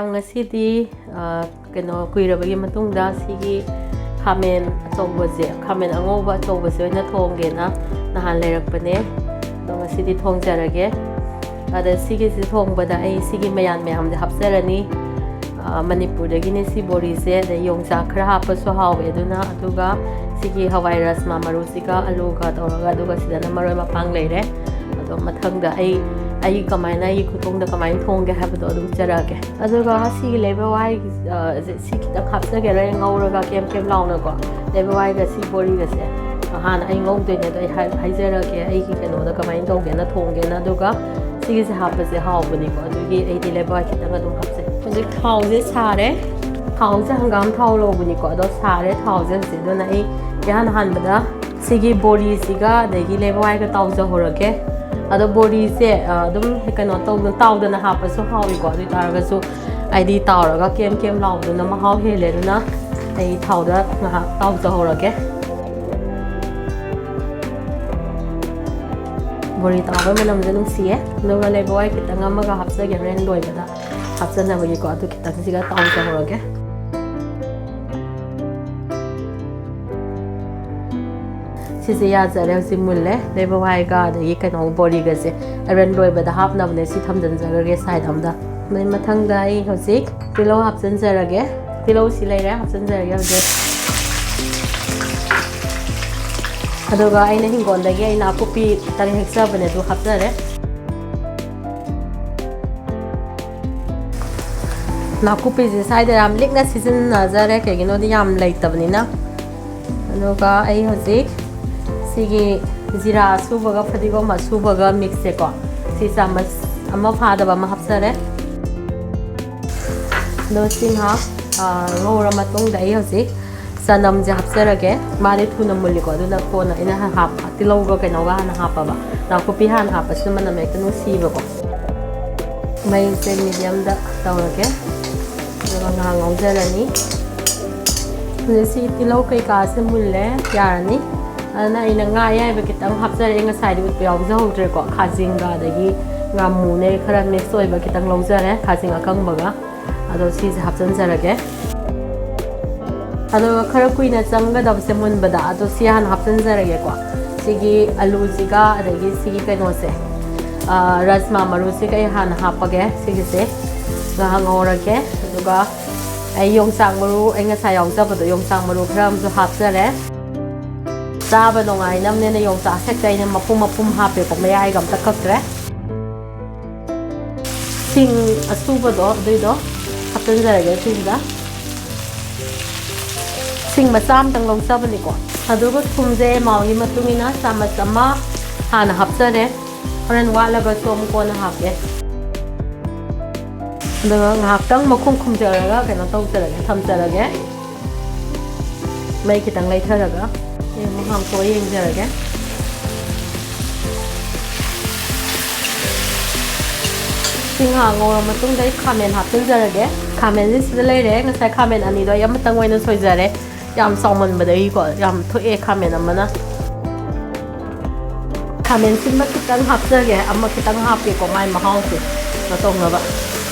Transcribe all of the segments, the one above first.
ꯃꯌꯥꯝ ꯉꯁꯤꯗꯤ ꯀꯩꯅꯣ ꯀꯨꯏꯔꯕꯒꯤ ꯃꯇꯨꯡꯗ ꯁꯤꯒꯤ ꯈꯥꯃꯦꯟ ꯑꯆꯧꯕꯁꯦ ꯈꯥꯃꯦꯟ ꯑꯉꯧꯕ ꯑꯆꯧꯕꯁꯦ ꯑꯣꯏꯅ ꯊꯣꯡꯒꯦꯅ ꯅꯍꯥꯟ ꯂꯩꯔꯛꯄꯅꯦ ꯑꯗꯣ ꯉꯁꯤꯗꯤ ꯊꯣꯡꯖꯔꯒꯦ ꯑꯗ ꯁꯤꯒꯤꯁꯤ ꯊꯣꯡꯕꯗ ꯑꯩ ꯁꯤꯒꯤ ꯃꯌꯥꯝꯁꯦ ꯍꯥꯞꯆꯔꯅꯤ ꯃꯅꯤꯄꯨꯔꯗꯒꯤꯅꯦ ꯁꯤ ꯕꯣꯔꯤꯁꯦ ꯑꯗꯩ ꯌꯣꯡꯆꯥꯛ ꯈꯔ ꯍꯥꯞꯄꯁꯨ ꯍꯥꯎꯋꯦ ꯑꯗꯨꯒ ꯁꯤꯒꯤ ꯍꯋꯥꯏ ꯔꯥꯖꯃꯥ ꯃꯔꯨꯁꯤꯒ ꯑꯂꯨꯒ ꯇꯧꯔꯒ ꯑꯗꯨꯒ ꯁꯤꯗꯅ ꯃꯔꯣꯏ ꯃꯄꯥꯡ ꯂꯩꯔꯦ ꯑꯗꯣ ꯃꯊꯪꯗ ꯑꯩ ꯀꯃꯥꯏꯅ ꯑꯩꯒꯤ ꯈꯨꯊꯣꯡꯗ ꯀꯃꯥꯏꯅ ꯊꯣꯡꯒꯦ ꯍꯥꯏꯕꯗꯣ ꯑꯗꯨꯝ ꯆꯔꯛꯑꯒꯦ ꯑꯗꯨꯒ ꯁꯤꯒꯤ ꯂꯩꯕꯋꯥꯏꯒꯤ ꯁꯤ ꯈꯤꯇꯪ ꯍꯥꯞꯆꯒꯦꯔ ꯉꯧꯔꯒ ꯀꯦꯝ ꯂꯥꯎꯅꯀꯣ ꯂꯩꯕꯋꯥꯏꯒ ꯁꯤ ꯕꯣꯔꯤꯒꯁꯦ ꯍꯥꯟꯅ ꯑꯩ ꯉꯧꯗꯣꯏꯅꯦ ꯑꯗꯣ ꯑꯩ ꯍꯥꯏꯖꯔꯛꯀꯦ ꯑꯩꯒꯤ ꯀꯩꯅꯣꯗ ꯀꯃꯥꯏꯅ ꯇꯧꯒꯦꯅ ꯊꯣꯡꯒꯦꯅ ꯑꯗꯨꯒ ꯁꯤꯒꯤꯁꯦ ꯍꯥꯞꯄꯁꯦ ꯍꯥꯎꯕꯅꯤꯀꯣ ꯑꯗꯨꯒꯤ ꯑꯩꯗꯤ ꯂꯩꯕꯋꯥꯏ ꯈꯤꯇꯪ ꯑꯗꯨꯝ ꯍꯥꯞꯆꯩ ꯍꯧꯖꯤꯛ ꯊꯥꯎꯁꯦ ꯁꯥꯔꯦ ꯊꯥꯎꯁꯦ ꯍꯪꯒꯥꯝ ꯊꯥꯎ ꯂꯧꯕꯅꯤꯀꯣ ꯑꯗꯣ ꯁꯥꯔꯦ ꯊꯥꯎꯁꯦ ꯍꯧꯖꯤꯛ ꯑꯗꯨꯅ ꯑꯩ ꯏꯍꯥꯟ ꯍꯥꯟꯕꯗ ꯁꯤꯒꯤ ꯕꯣꯔꯤꯁꯤꯒ ꯑꯗꯒꯤ ꯂꯩꯕꯋꯥꯏꯒ ꯇꯥꯎꯖꯍꯧꯔꯒꯦ ꯑꯗꯣ ꯕꯣꯔꯤꯁꯦ ꯑꯗꯨꯝ ꯀꯩꯅꯣ ꯇꯥꯎꯗꯅ ꯍꯥꯞꯄꯁꯨ ꯍꯥꯎꯏꯀꯣ ꯑꯗꯨ ꯑꯣꯏꯇꯥꯔꯒꯁꯨ ꯑꯩꯗꯤ ꯇꯥꯎꯔꯒ ꯀꯦꯝ ꯂꯥꯎꯗꯨꯅ ꯃꯍꯥꯎ ꯍꯦꯜꯂꯦ ꯑꯗꯨꯅ ꯑꯩ ꯊꯥꯎꯗ ꯉꯥꯏꯍꯥꯛ ꯇꯥꯎꯖꯍꯧꯔꯒꯦ ꯕꯣꯔꯤ ꯇꯥꯎꯕ ꯃꯅꯝꯁꯦ ꯅꯨꯡꯁꯤꯌꯦ ꯑꯗꯨꯒ ꯂꯩꯕꯋꯥꯏ ꯈꯤꯇꯪ ꯑꯃꯒ ꯍꯥꯞꯆꯒꯦ ꯍꯣꯔꯦꯟ ꯂꯣꯏꯕꯗ ꯍꯥꯞꯆꯅꯕꯒꯤꯀꯣ ꯑꯗꯨ ꯈꯤꯇꯪꯁꯤꯒ ꯇꯥꯎꯖꯍꯧꯔꯒꯦ ꯁꯤꯁꯦ ꯌꯥꯖꯔꯦ ꯍꯧꯖꯤꯛ ꯃꯨꯜꯂꯦ ꯂꯩꯕꯋꯥꯏꯒ ꯑꯗꯒꯤ ꯀꯩꯅꯣ ꯕꯣꯔꯤꯒꯁꯦ ꯍꯣꯔꯦꯟ ꯂꯣꯏꯕꯗ ꯍꯥꯞꯅꯕꯅꯦ ꯁꯤ ꯊꯝꯖꯤꯟꯖꯔꯒꯦ ꯁꯥꯏꯠ ꯑꯝꯗ ꯑꯗꯩ ꯃꯊꯪꯗ ꯑꯩ ꯍꯧꯖꯤꯛ ꯇꯤꯜꯍꯧ ꯍꯥꯞꯆꯤꯟꯖꯔꯒꯦ ꯇꯤꯜꯍꯧꯁꯤ ꯂꯩꯔꯦ ꯍꯥꯞꯆꯤꯟꯖꯔꯒꯦ ꯍꯧꯖꯤꯛ ꯑꯗꯨꯒ ꯑꯩꯅ ꯍꯤꯡꯒꯣꯜꯗꯒꯤ ꯑꯩ ꯅꯥꯀꯨꯞꯄꯤ ꯈꯤꯇꯪ ꯍꯦꯛꯆꯕꯅꯦ ꯑꯗꯨ ꯍꯥꯞꯆꯔꯦ ꯅꯥꯀꯨꯞꯄꯤꯁꯦ ꯁ꯭ꯋꯥꯏꯗ ꯌꯥꯝ ꯂꯤꯛꯅ ꯁꯤꯖꯤꯟꯅꯖꯔꯦ ꯀꯩꯒꯤꯅꯣꯗꯤ ꯌꯥꯝ ꯂꯩꯇꯕꯅꯤꯅ ꯑꯗꯨꯒ ꯑꯩ ꯍꯧꯖꯤꯛ ꯁꯤꯒꯤ ꯖꯤꯔꯥ ꯑꯁꯨꯕꯒ ꯐꯗꯤꯒꯣꯝ ꯑꯁꯨꯕꯒ ꯃꯤꯛꯁꯁꯦꯀꯣ ꯁꯤ ꯆꯥꯃꯁ ꯑꯃ ꯐꯥꯗꯕ ꯑꯃ ꯍꯥꯞꯆꯔꯦ ꯑꯗꯣ ꯁꯤ ꯉꯥꯏꯍꯥꯛ ꯉꯧꯔ ꯃꯇꯨꯡꯗ ꯑꯩ ꯍꯧꯖꯤꯛ ꯆꯅꯝꯁꯦ ꯍꯥꯞꯆꯔꯒꯦ ꯃꯥꯗꯤ ꯊꯨꯅ ꯃꯨꯜꯂꯤꯀꯣ ꯑꯗꯨꯅ ꯀꯣꯟꯅ ꯑꯩꯅ ꯇꯤꯜꯍꯧꯒ ꯀꯩꯅꯣꯒ ꯍꯥꯟꯅ ꯍꯥꯞꯄꯕ ꯅꯥꯀꯨꯞꯄꯤ ꯍꯥꯟꯅ ꯍꯥꯞꯄꯁꯤꯅ ꯃꯅꯝ ꯍꯦꯛꯇ ꯅꯨꯡꯁꯤꯕꯀꯣ ꯃꯩꯁꯦ ꯃꯤꯗꯤꯌꯝꯗ ꯇꯧꯔꯒꯦ ꯑꯗꯨꯒ ꯉꯥꯏꯍꯥꯛ ꯉꯧꯖꯔꯅꯤ ꯍꯧꯖꯤꯛ ꯁꯤ ꯇꯤꯜꯍꯧ ꯀꯩꯀꯥꯁꯦ ꯃꯨꯜꯂꯦ ꯌꯥꯔꯅꯤ ꯑꯗꯨꯅ ꯑꯩꯅ ꯉꯥ ꯑꯌꯥꯏꯕ ꯈꯤꯇꯪ ꯍꯥꯞꯆꯔꯦ ꯉꯁꯥꯏꯗꯤ ꯎꯠꯄ ꯌꯥꯎꯖꯍꯧꯗ꯭ꯔꯦꯀꯣ ꯈꯥꯖꯤꯡꯒ ꯑꯗꯒꯤ ꯉꯥꯃꯨꯅꯦ ꯈꯔ ꯃꯤꯛꯁ ꯑꯣꯏꯕ ꯈꯤꯇꯪ ꯂꯧꯖꯔꯦ ꯈꯥꯖꯤꯡ ꯑꯀꯪꯕꯒ ꯑꯗꯣ ꯁꯤꯁꯦ ꯍꯥꯞꯆꯤꯟꯖꯔꯒꯦ ꯑꯗꯨꯒ ꯈꯔ ꯀꯨꯏꯅ ꯆꯪꯒꯗꯕꯁꯦ ꯃꯨꯟꯕꯗ ꯑꯗꯣ ꯁꯤ ꯍꯥꯟꯅ ꯍꯥꯞꯆꯤꯟꯖꯔꯒꯦꯀꯣ ꯁꯤꯒꯤ ꯑꯂꯨꯁꯤꯒ ꯑꯗꯒꯤ ꯁꯤꯒꯤ ꯀꯩꯅꯣꯁꯦ ꯔꯥꯖꯃꯥ ꯃꯔꯨꯁꯤꯒ ꯑꯩ ꯍꯥꯟꯅ ꯍꯥꯞꯄꯒꯦ ꯁꯤꯒꯤꯁꯦ ꯉꯥꯏꯍꯥꯛ ꯉꯧꯔꯒꯦ ꯑꯗꯨꯒ ꯑꯩ ꯌꯣꯡꯆꯥꯛ ꯃꯔꯨ ꯑꯩ ꯉꯁꯥꯏ ꯌꯥꯎꯖꯕꯗꯣ ꯌꯣꯡꯆꯥꯛ ꯃꯔꯨ ꯈꯔ ꯑꯃꯁꯨ ꯍꯥꯞꯆꯔꯦ ꯆꯥꯕ ꯅꯨꯡꯉꯥꯏꯅꯕꯅꯦꯅ ꯌꯣꯡꯆꯥꯛ ꯁꯦꯛꯇ ꯑꯩꯅ ꯃꯄꯨꯝ ꯍꯥꯞꯄꯦꯀꯣ ꯃꯌꯥꯏꯒ ꯑꯝꯇ ꯀꯛꯇ꯭ꯔꯦ ꯁꯤꯡ ꯑꯁꯨꯕꯗꯣ ꯑꯗꯨꯏꯗꯣ ꯍꯥꯞꯆꯤꯟꯖꯔꯒꯦ ꯁꯤꯁꯤꯗ ꯁꯤꯡ ꯃꯆꯥ ꯑꯃꯇꯪ ꯂꯧꯖꯕꯅꯤꯀꯣ ꯑꯗꯨꯒ ꯊꯨꯝꯁꯦ ꯃꯥꯎꯒꯤ ꯃꯇꯨꯡ ꯏꯟꯅ ꯆꯥꯃꯁ ꯑꯃ ꯍꯥꯟꯅ ꯍꯥꯞꯆꯔꯦ ꯍꯣꯔꯦꯟ ꯋꯥꯠꯂꯒꯁꯨ ꯑꯃꯨꯛ ꯀꯣꯟꯅ ꯍꯥꯞꯀꯦ ꯑꯗꯨꯒ ꯉꯥꯏꯍꯥꯛꯇꯪ ꯃꯈꯨꯝ ꯈꯨꯝꯖꯔꯒ ꯀꯩꯅꯣ ꯇꯧꯖꯔꯒꯦ ꯊꯝꯖꯔꯒꯦ ꯃꯩ ꯈꯤꯇꯪ ꯂꯩꯊꯔꯒ ꯑꯃꯨꯛ ꯍꯥꯡꯇꯣꯛꯑ ꯌꯦꯡꯖꯔꯒꯦ ꯁꯤ ꯉꯥꯏꯍꯥꯛ ꯉꯧꯔ ꯃꯇꯨꯡꯗ ꯑꯩ ꯈꯥꯃꯦꯟ ꯍꯥꯞꯆꯤꯟꯖꯔꯒꯦ ꯈꯥꯃꯦꯟꯁꯦ ꯁꯤꯗ ꯂꯩꯔꯦ ꯉꯁꯥꯏ ꯈꯥꯃꯦꯟ ꯑꯅꯤꯗꯣ ꯑꯩ ꯑꯃꯇꯪ ꯑꯣꯏꯅ ꯁꯣꯏꯖꯔꯦ ꯌꯥꯝ ꯆꯥꯎꯃꯟꯕꯗꯒꯤꯀꯣ ꯌꯥꯝ ꯊꯣꯛꯑꯦ ꯈꯥꯃꯦꯟ ꯑꯃꯅ ꯈꯥꯃꯦꯟ ꯁꯤꯟꯕ ꯈꯤꯇꯪ ꯍꯥꯞꯆꯒꯦ ꯑꯃ ꯈꯤꯇꯪ ꯍꯥꯞꯄꯦꯀꯣ ꯃꯥꯏ ꯃꯍꯥꯎꯁꯦ ꯀꯩꯅꯣ ꯇꯧꯅꯕ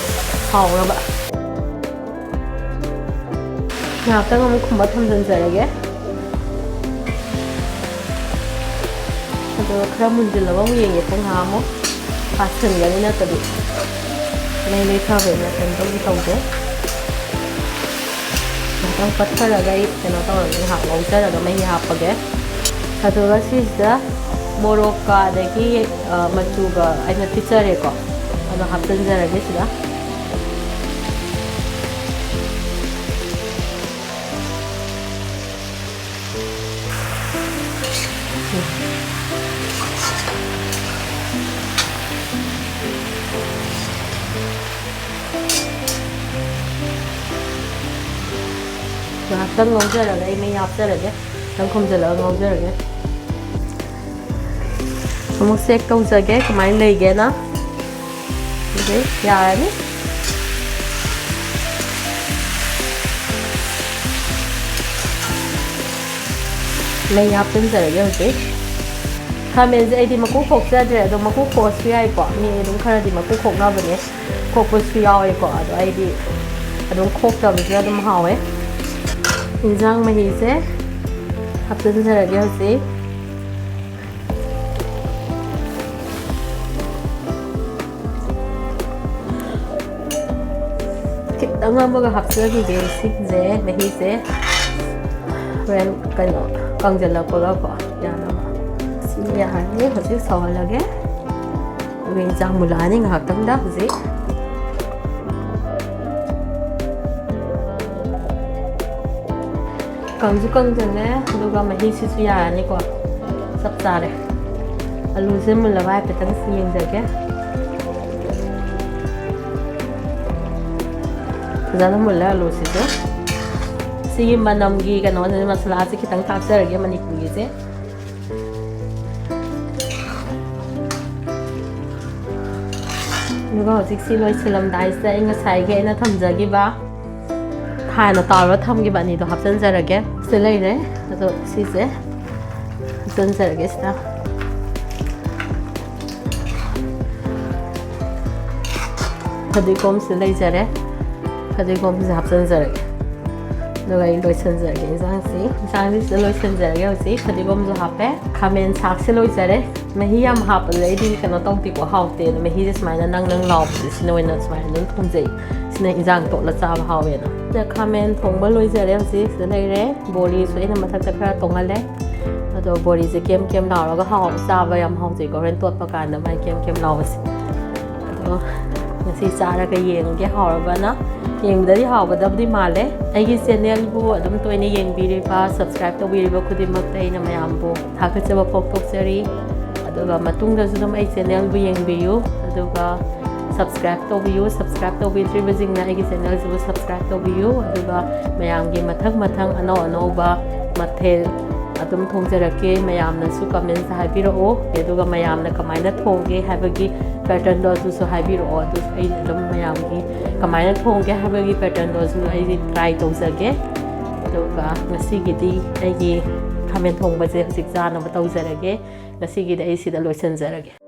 ꯍꯥꯎꯅꯕ ꯉꯥꯏꯍꯥꯛꯇꯪ ꯑꯃꯨꯛ ꯈꯨꯝꯕ ꯊꯝꯖꯤꯟꯖꯔꯒꯦ ꯑꯗꯨꯒ ꯈꯔ ꯃꯨꯟꯖꯤꯜꯂꯒ ꯑꯃꯨꯛ ꯌꯦꯡꯒꯦ ꯉꯥꯏꯍꯥꯛ ꯑꯃꯨꯛ ꯄꯥꯁꯤꯟꯒꯅꯤ ꯅꯠꯇꯗꯤ ꯃꯩ ꯂꯩꯊꯕꯩꯅ ꯀꯩꯅꯣ ꯇꯧꯗꯦ ꯉꯥꯏꯍꯥꯛꯇꯪ ꯄꯠꯊꯔꯒ ꯑꯩ ꯀꯩꯅꯣ ꯇꯧꯔꯒꯦ ꯉꯥꯏꯍꯥꯛ ꯉꯧꯖꯔꯒ ꯃꯍꯤ ꯍꯥꯞꯄꯒꯦ ꯑꯗꯨꯒ ꯁꯤꯁꯤꯗ ꯃꯣꯔꯣꯛꯀ ꯑꯗꯒꯤ ꯃꯆꯨꯒ ꯑꯩꯅ ꯊꯤꯠꯆꯔꯦꯀꯣ ꯑꯗꯣ ꯍꯥꯞꯆꯤꯟꯖꯔꯒꯦ ꯁꯤꯗ ꯉꯥꯏꯍꯥꯛꯇꯪ ꯉꯧꯖꯔꯒ ꯑꯩ ꯃꯩ ꯍꯥꯞꯆꯔꯒꯦ ꯈꯤꯇꯪ ꯈꯨꯝꯖꯤꯜꯂꯒ ꯉꯧꯖꯔꯒꯦ ꯑꯃꯨꯛ ꯆꯦꯛ ꯇꯧꯖꯒꯦ ꯀꯃꯥꯏꯅ ꯂꯩꯒꯦꯅ ꯑꯗꯨꯗꯩ ꯌꯥꯔꯅꯤ ꯃꯩ ꯍꯥꯞꯆꯤꯟꯖꯔꯒꯦ ꯍꯧꯖꯤꯛ ꯈꯥꯃꯦꯟꯁꯦ ꯑꯩꯗꯤ ꯃꯀꯨ ꯈꯣꯛꯆꯗ꯭ꯔꯦ ꯑꯗꯣ ꯃꯀꯨ ꯈꯣꯛꯑꯁꯨ ꯌꯥꯏꯀꯣ ꯃꯤ ꯑꯗꯨꯝ ꯈꯔꯗꯤ ꯃꯀꯨ ꯈꯣꯛꯅꯕꯅꯦ ꯈꯣꯛꯄꯁꯨ ꯌꯥꯎꯋꯦꯀꯣ ꯑꯗꯣ ꯑꯩꯗꯤ ꯑꯗꯨꯝ ꯈꯣꯛꯇꯕꯁꯨ ꯑꯗꯨꯝ ꯍꯥꯎꯋꯦ ꯏꯟꯖꯥꯡ ꯃꯍꯤꯁꯦ ꯍꯥꯞꯆꯤꯟꯖꯔꯒꯦ ꯍꯧꯖꯤꯛ ꯈꯤꯇꯪ ꯑꯃꯒ ꯍꯥꯞꯆꯈꯤꯒꯦ ꯏꯁꯤꯡꯁꯦ ꯃꯍꯤꯁꯦ ꯍꯣꯔꯦꯟ ꯀꯩꯅꯣ ꯀꯪꯁꯤꯜꯂꯛꯄꯒꯀꯣ ꯌꯥꯅꯕ ꯁꯤ ꯌꯥꯔꯅꯤ ꯍꯧꯖꯤꯛ ꯁꯧꯍꯜꯂꯒꯦ ꯑꯗꯨꯒ ꯏꯟꯖꯥꯡ ꯃꯨꯜꯂꯛꯑꯅꯤ ꯉꯥꯏꯍꯥꯛꯇꯪꯗ ꯍꯧꯖꯤꯛ ꯀꯪꯁꯨ ꯀꯪꯁꯤꯜꯂꯦ ꯑꯗꯨꯒ ꯃꯍꯤꯁꯤꯁꯨ ꯌꯥꯔꯅꯤꯀꯣ ꯆꯞ ꯆꯥꯔꯦ ꯑꯂꯨꯁꯦ ꯃꯨꯜꯂꯕ ꯍꯥꯏꯐꯦꯠꯇꯪ ꯌꯦꯡꯖꯒꯦ ꯐꯖꯅ ꯃꯨꯜꯂꯦ ꯑꯂꯨꯁꯤꯁꯨ ꯁꯤꯒꯤ ꯃꯅꯝꯒꯤ ꯀꯩꯅꯣꯁꯦ ꯃꯁꯥꯂꯥꯁꯦ ꯈꯤꯇꯪ ꯊꯥꯛꯆꯔꯒꯦ ꯃꯅꯤꯄꯨꯔꯒꯤꯁꯦ ꯑꯗꯨꯒ ꯍꯧꯖꯤꯛꯁꯤ ꯂꯣꯏꯁꯤꯜꯂꯝꯗꯥꯏꯁꯤꯗ ꯑꯩ ꯉꯁꯥꯏꯒꯤ ꯑꯩꯅ ꯊꯝꯖꯈꯤꯕ ꯍꯥꯟꯅ ꯇꯥꯎꯔꯒ ꯊꯝꯈꯤꯕ ꯑꯅꯤꯗꯣ ꯍꯥꯞꯆꯤꯟꯖꯔꯒꯦ ꯁꯤ ꯂꯩꯔꯦ ꯑꯗꯣ ꯁꯤꯁꯦ ꯍꯥꯞꯆꯤꯟꯖꯔꯒꯦ ꯁꯤꯗ ꯐꯗꯤꯒꯣꯝꯁꯤ ꯂꯩꯖꯔꯦ ꯐꯗꯤꯒꯣꯝꯁꯤ ꯍꯥꯞꯆꯤꯟꯖꯔꯒꯦ ꯑꯗꯨꯒ ꯑꯩ ꯂꯣꯏꯁꯤꯟꯖꯔꯒꯦ ꯏꯟꯁꯥꯡꯁꯤ ꯁꯤꯗ ꯂꯣꯏꯁꯤꯟꯖꯔꯒꯦ ꯍꯧꯖꯤꯛ ꯐꯗꯤꯒꯣꯝꯁꯨ ꯍꯥꯞꯄꯦ ꯈꯥꯃꯦꯟ ꯁꯥꯛꯁꯦ ꯂꯣꯏꯖꯔꯦ ꯃꯍꯤ ꯌꯥꯝ ꯍꯥꯞꯄꯗ ꯑꯩꯗꯤ ꯀꯩꯅꯣ ꯇꯧꯗꯦꯀꯣ ꯍꯥꯎꯇꯦ ꯑꯗꯣ ꯃꯍꯤꯁꯦ ꯁꯨꯃꯥꯏꯅ ꯅꯪ ꯂꯥꯎꯕꯁꯦ ꯁꯤꯅ ꯑꯣꯏꯅ ꯁꯨꯃꯥꯏꯅ ꯑꯗꯨꯝ ꯊꯣꯡꯖꯩ ꯁꯤꯅ ꯏꯟꯖꯥꯡ ꯇꯣꯠꯂ ꯆꯥꯕ ꯍꯥꯎꯋꯦꯅ ꯁꯤꯗ ꯈꯥꯃꯦꯟ ꯊꯣꯡꯕ ꯂꯣꯏꯖꯔꯦ ꯍꯧꯖꯤꯛ ꯁꯤꯗ ꯂꯩꯔꯦ ꯕꯣꯔꯤꯁꯨ ꯑꯩꯅ ꯃꯊꯛꯇ ꯈꯔ ꯇꯣꯡꯍꯜꯂꯦ ꯑꯗꯣ ꯕꯣꯔꯤꯁꯦ ꯀꯦꯝ ꯀꯦꯝ ꯂꯥꯎꯔꯒ ꯆꯥꯕ ꯌꯥꯝ ꯍꯥꯎꯖꯩꯀꯣ ꯍꯣꯔꯦꯟ ꯇꯣꯠꯄ ꯀꯥꯟꯗ ꯃꯥꯏ ꯀꯦꯝ ꯀꯦꯝ ꯂꯥꯎꯕꯁꯦ ꯑꯗꯣ ꯉꯁꯤ ꯆꯥꯔꯒ ꯌꯦꯡꯒꯦ ꯍꯥꯎꯔꯕꯅ ꯌꯦꯡꯕꯗꯗꯤ ꯍꯥꯎꯒꯗꯕꯗꯤ ꯃꯥꯜꯂꯦ ꯑꯩꯒꯤ ꯆꯦꯅꯦꯜꯕꯨ ꯑꯗꯨꯝ ꯇꯣꯏꯅ ꯌꯦꯡꯕꯤꯔꯤꯕ ꯁꯕꯁꯀ꯭ꯔꯥꯏꯕ ꯇꯧꯕꯤꯔꯤꯕ ꯈꯨꯗꯤꯡꯃꯛꯇ ꯑꯩꯅ ꯃꯌꯥꯝꯕꯨ ꯊꯥꯒꯠꯆꯕ ꯐꯣꯡꯗꯣꯛꯆꯔꯤ ꯑꯗꯨꯒ ꯃꯇꯨꯡꯗꯁꯨ ꯑꯗꯨꯝ ꯑꯩ ꯆꯦꯅꯦꯜꯕꯨ ꯌꯦꯡꯕꯤꯌꯨ ꯑꯗꯨꯒ ꯁꯕꯁꯀ꯭ꯔꯥꯏꯕ ꯇꯧꯕꯤꯌꯨ ꯁꯕꯁꯀ꯭ꯔꯥꯏꯕ ꯇꯧꯕꯤꯗ꯭ꯔꯤꯕꯁꯤꯡꯅ ꯑꯩꯒꯤ ꯆꯦꯅꯦꯜꯁꯤꯕꯨ ꯁꯕꯁꯀ꯭ꯔꯥꯏꯕ ꯇꯧꯕꯤꯌꯨ ꯑꯗꯨꯒ ꯃꯌꯥꯝꯒꯤ ꯃꯊꯪ ꯑꯅꯧ ꯑꯅꯧꯕ ꯃꯊꯦꯜ ꯑꯗꯨꯝ ꯊꯣꯡꯖꯔꯛꯀꯦ ꯃꯌꯥꯝꯅꯁꯨ ꯀꯃꯦꯟꯇ ꯍꯥꯏꯕꯤꯔꯛꯑꯣ ꯑꯗꯨꯒ ꯃꯌꯥꯝꯅ ꯀꯃꯥꯏꯅ ꯊꯣꯡꯒꯦ ꯍꯥꯏꯕꯒꯤ ꯄꯦꯇꯔꯟꯗꯣ ꯑꯗꯨꯁꯨ ꯍꯥꯏꯕꯤꯔꯛꯑꯣ ꯑꯗꯨꯁꯨ ꯑꯩ ꯑꯗꯨꯝ ꯃꯌꯥꯝꯒꯤ ꯀꯃꯥꯏꯅ ꯊꯣꯡꯒꯦ ꯍꯥꯏꯕꯒꯤ ꯄꯦꯇꯔꯟꯗꯣꯁꯨ ꯑꯩꯗꯤ ꯇ꯭ꯔꯥꯏ ꯇꯧꯖꯒꯦ ꯑꯗꯨꯒ ꯉꯁꯤꯒꯤꯗꯤ ꯑꯩꯒꯤ ꯈꯥꯃꯦꯟ ꯊꯣꯡꯕꯁꯦ ꯍꯧꯖꯤꯛ ꯆꯥꯅꯕ ꯇꯧꯖꯔꯒꯦ ꯉꯁꯤꯒꯤꯗꯤ ꯑꯩ ꯁꯤꯗ ꯂꯣꯏꯁꯤꯟꯖꯔꯒꯦ